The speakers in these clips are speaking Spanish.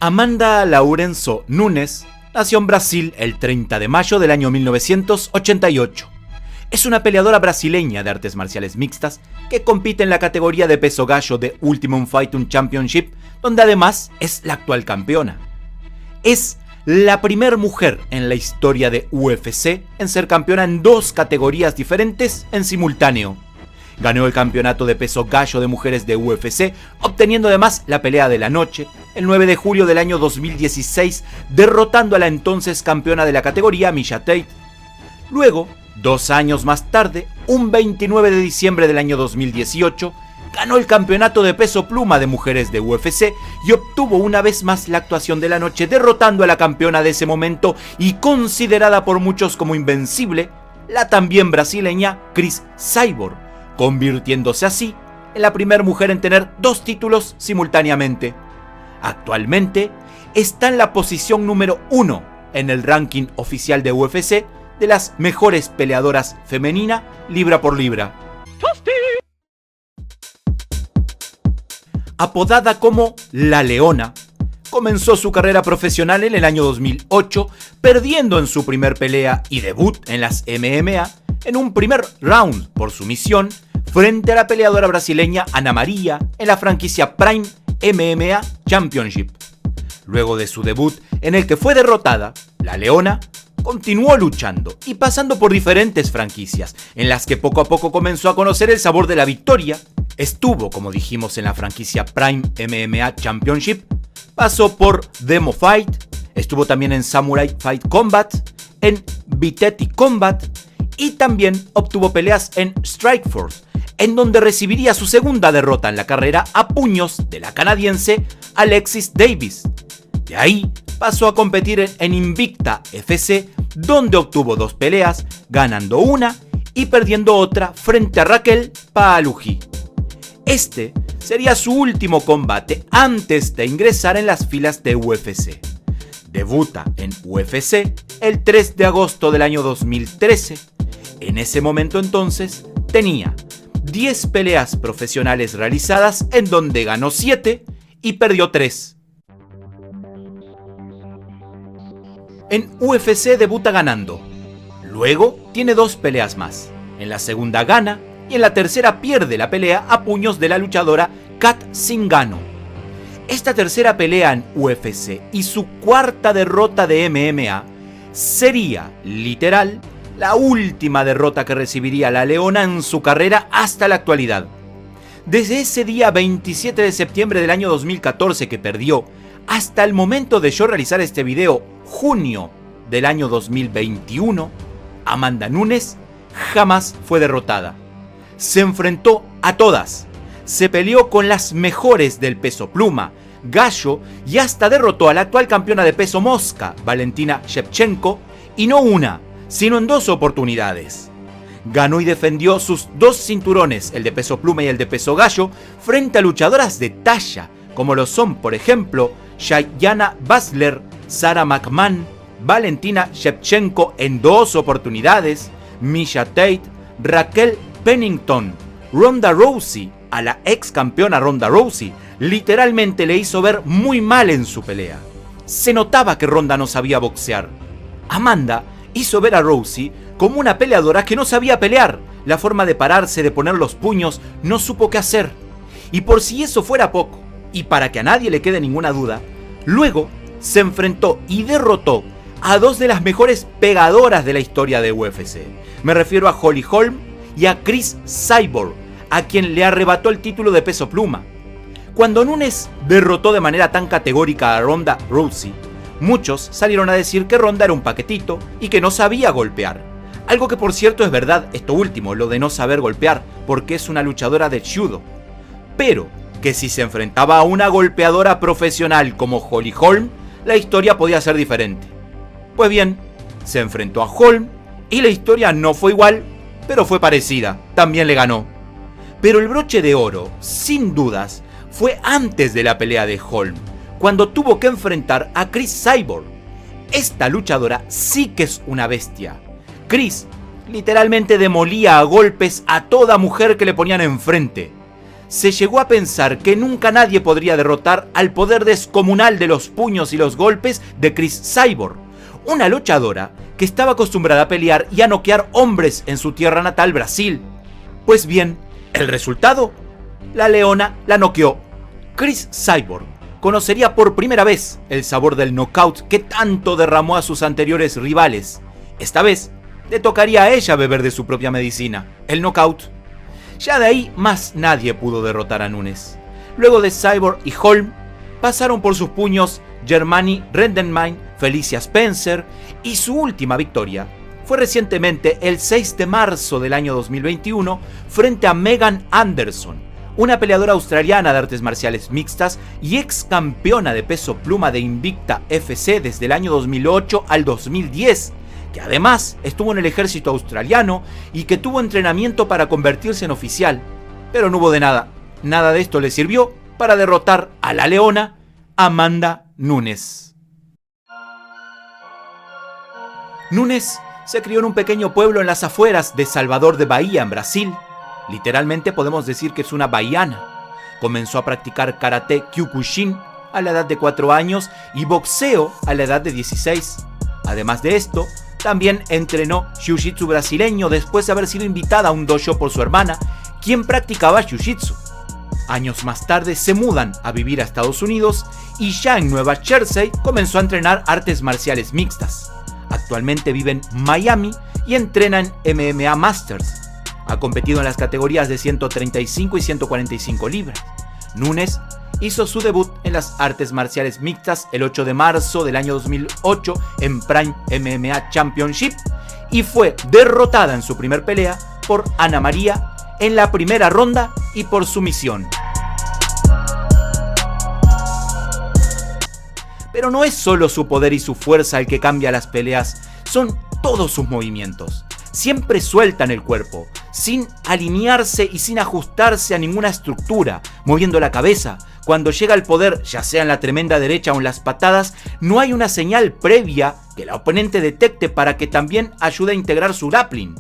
Amanda Lourenço Nunes nació en Brasil el 30 de mayo del año 1988. Es una peleadora brasileña de artes marciales mixtas que compite en la categoría de peso gallo de Ultimate Fighting Championship, donde además es la actual campeona. Es la primera mujer en la historia de UFC en ser campeona en dos categorías diferentes en simultáneo. Ganó el campeonato de peso gallo de mujeres de UFC, obteniendo además la pelea de la noche, el 9 de julio del año 2016, derrotando a la entonces campeona de la categoría, Miesha Tate. Luego, 2 años más tarde, un 29 de diciembre del año 2018, ganó el campeonato de peso pluma de mujeres de UFC y obtuvo una vez más la actuación de la noche, derrotando a la campeona de ese momento y considerada por muchos como invencible, la también brasileña Cris Cyborg, convirtiéndose así en la primera mujer en tener 2 títulos simultáneamente. Actualmente está en la posición número 1 en el ranking oficial de UFC de las mejores peleadoras femenina libra por libra. Apodada como La Leona, comenzó su carrera profesional en el año 2008, perdiendo en su primer pelea y debut en las MMA en un primer round por sumisión frente a la peleadora brasileña Ana María en la franquicia Prime MMA Championship. Luego de su debut, en el que fue derrotada, La Leona continuó luchando y pasando por diferentes franquicias, en las que poco a poco comenzó a conocer el sabor de la victoria. Estuvo, como dijimos, en la franquicia Prime MMA Championship, pasó por Demo Fight, estuvo también en Samurai Fight Combat, en Viteti Combat y también obtuvo peleas en Strikeforce, en donde recibiría su segunda derrota en la carrera a puños de la canadiense Alexis Davis. De ahí pasó a competir en Invicta FC, donde obtuvo 2 peleas, ganando una y perdiendo otra frente a Raquel Paaluji. Este sería su último combate antes de ingresar en las filas de UFC. Debuta en UFC el 3 de agosto del año 2013. En ese momento entonces tenía 10 peleas profesionales realizadas, en donde ganó 7 y perdió 3. En UFC debuta ganando. Luego tiene 2 peleas más. En la segunda gana y en la tercera pierde la pelea a puños de la luchadora Kat Zingano. Esta tercera pelea en UFC y su cuarta derrota de MMA sería, literal, la última derrota que recibiría La Leona en su carrera hasta la actualidad. Desde ese día 27 de septiembre del año 2014 que perdió, hasta el momento de yo realizar este video, junio del año 2021, Amanda Nunes jamás fue derrotada. Se enfrentó a todas, se peleó con las mejores del peso pluma, gallo y hasta derrotó a la actual campeona de peso mosca, Valentina Shevchenko, y no una, sino en 2 oportunidades. Ganó y defendió sus 2 cinturones, el de peso pluma y el de peso gallo, frente a luchadoras de talla, como lo son, por ejemplo, Shayna Baszler, Sara McMahon, Valentina Shevchenko en 2 oportunidades, Miesha Tate, Raquel Pennington, Ronda Rousey. A la ex campeona Ronda Rousey literalmente le hizo ver muy mal en su pelea. Se notaba que Ronda no sabía boxear. Amanda hizo ver a Rousey como una peleadora que no sabía pelear. La forma de pararse, de poner los puños, no supo qué hacer. Y por si eso fuera poco, y para que a nadie le quede ninguna duda, luego se enfrentó y derrotó a 2 de las mejores pegadoras de la historia de UFC. Me refiero a Holly Holm y a Cris Cyborg, a quien le arrebató el título de peso pluma. Cuando Nunes derrotó de manera tan categórica a Ronda Rousey, muchos salieron a decir que Ronda era un paquetito y que no sabía golpear. Algo que por cierto es verdad, esto último, lo de no saber golpear, porque es una luchadora de judo. Pero que si se enfrentaba a una golpeadora profesional como Holly Holm, la historia podía ser diferente. Pues bien, se enfrentó a Holm y la historia no fue igual, pero fue parecida, también le ganó. Pero el broche de oro, sin dudas, fue antes de la pelea de Holm, cuando tuvo que enfrentar a Cris Cyborg. Esta luchadora sí que es una bestia. Cris literalmente demolía a golpes a toda mujer que le ponían enfrente. se llegó a pensar que nunca nadie podría derrotar al poder descomunal de los puños y los golpes de Cris Cyborg, una luchadora que estaba acostumbrada a pelear y a noquear hombres en su tierra natal, Brasil. Pues bien, el resultado, la leona la noqueó. Cris Cyborg conocería por primera vez el sabor del knockout que tanto derramó a sus anteriores rivales. Esta vez, le tocaría a ella beber de su propia medicina, el knockout. Ya de ahí más nadie pudo derrotar a Nunes. Luego de Cyborg y Holm, pasaron por sus puños Germany Rendenmine, Felicia Spencer, y su última victoria fue recientemente el 6 de marzo del año 2021 frente a Megan Anderson, una peleadora australiana de artes marciales mixtas y ex campeona de peso pluma de Invicta FC desde el año 2008 al 2010, que además estuvo en el ejército australiano y que tuvo entrenamiento para convertirse en oficial. Pero no hubo de nada. Nada de esto le sirvió para derrotar a la leona Amanda Nunes. Nunes se crió en un pequeño pueblo en las afueras de Salvador de Bahía, en Brasil. Literalmente podemos decir que es una bahiana. Comenzó a practicar karate Kyokushin a la edad de 4 años y boxeo a la edad de 16. Además de esto, también entrenó jiu-jitsu brasileño después de haber sido invitada a un dojo por su hermana, quien practicaba jiu-jitsu. Años más tarde se mudan a vivir a Estados Unidos y ya en Nueva Jersey comenzó a entrenar artes marciales mixtas. Actualmente vive en Miami y entrena en MMA Masters. Ha competido en las categorías de 135 y 145 libras. Nunes hizo su debut en las artes marciales mixtas el 8 de marzo del año 2008 en Prime MMA Championship y fue derrotada en su primer pelea por Ana María en la primera ronda y por sumisión. Pero no es solo su poder y su fuerza el que cambia las peleas, son todos sus movimientos. Siempre sueltan el cuerpo, sin alinearse y sin ajustarse a ninguna estructura, moviendo la cabeza. Cuando llega el poder, ya sea en la tremenda derecha o en las patadas, no hay una señal previa que la oponente detecte para que también ayude a integrar su grappling.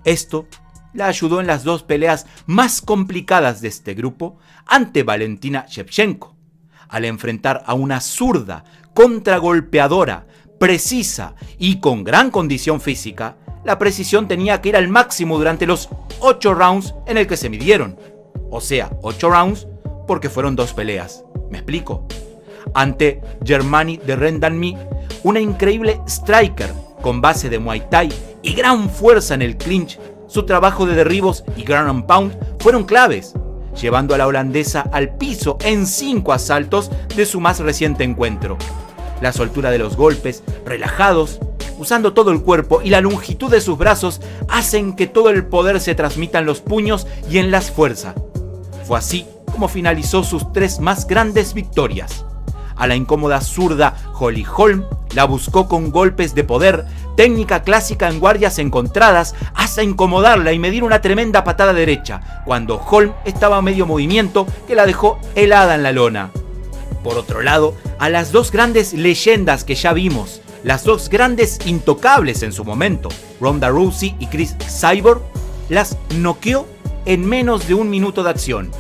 Esto la ayudó en las 2 peleas más complicadas de este grupo ante Valentina Shevchenko, al enfrentar a una zurda, contragolpeadora, precisa y con gran condición física. La precisión tenía que ir al máximo durante los 8 rounds en el que se midieron. O sea, 8 rounds porque fueron 2 peleas. ¿Me explico? Ante Germany de Rendanmi, una increíble striker con base de Muay Thai y gran fuerza en el clinch, su trabajo de derribos y ground and pound fueron claves, llevando a la holandesa al piso en 5 asaltos de su más reciente encuentro. La soltura de los golpes, relajados, usando todo el cuerpo y la longitud de sus brazos hacen que todo el poder se transmita en los puños y en las fuerzas. Fue así como finalizó sus 3 más grandes victorias. A la incómoda zurda Holly Holm la buscó con golpes de poder, técnica clásica en guardias encontradas, hasta incomodarla y medir una tremenda patada derecha, cuando Holm estaba a medio movimiento que la dejó helada en la lona. Por otro lado, a las 2 grandes leyendas que ya vimos, las 2 grandes intocables en su momento, Ronda Rousey y Cris Cyborg, las noqueó en menos de 1 minuto de acción.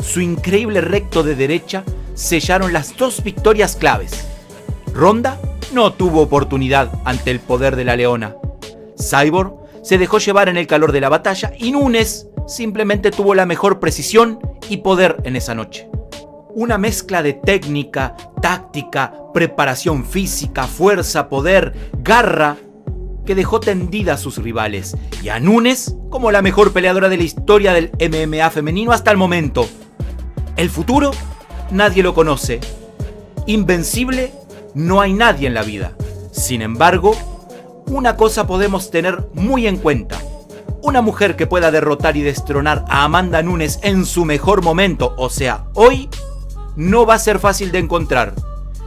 Su increíble recto de derecha sellaron las 2 victorias claves. Ronda no tuvo oportunidad ante el poder de la leona. Cyborg se dejó llevar en el calor de la batalla y Nunes simplemente tuvo la mejor precisión y poder en esa noche. Una mezcla de técnica, táctica, preparación física, fuerza, poder, garra, que dejó tendida a sus rivales y a Nunes como la mejor peleadora de la historia del MMA femenino hasta el momento. El futuro, nadie lo conoce. Invencible, no hay nadie en la vida. Sin embargo, una cosa podemos tener muy en cuenta. Una mujer que pueda derrotar y destronar a Amanda Nunes en su mejor momento, o sea, hoy, no va a ser fácil de encontrar.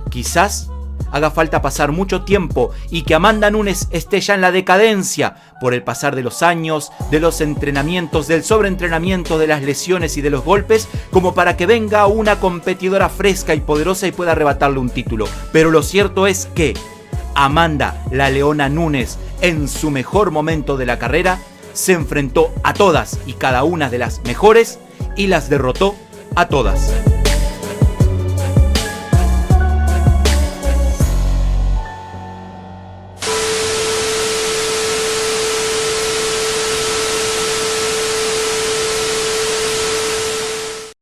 Quizás haga falta pasar mucho tiempo y que Amanda Nunes esté ya en la decadencia por el pasar de los años, de los entrenamientos, del sobreentrenamiento, de las lesiones y de los golpes, como para que venga una competidora fresca y poderosa y pueda arrebatarle un título. Pero lo cierto es que Amanda, la Leona Nunes, en su mejor momento de la carrera, se enfrentó a todas y cada una de las mejores y las derrotó a todas.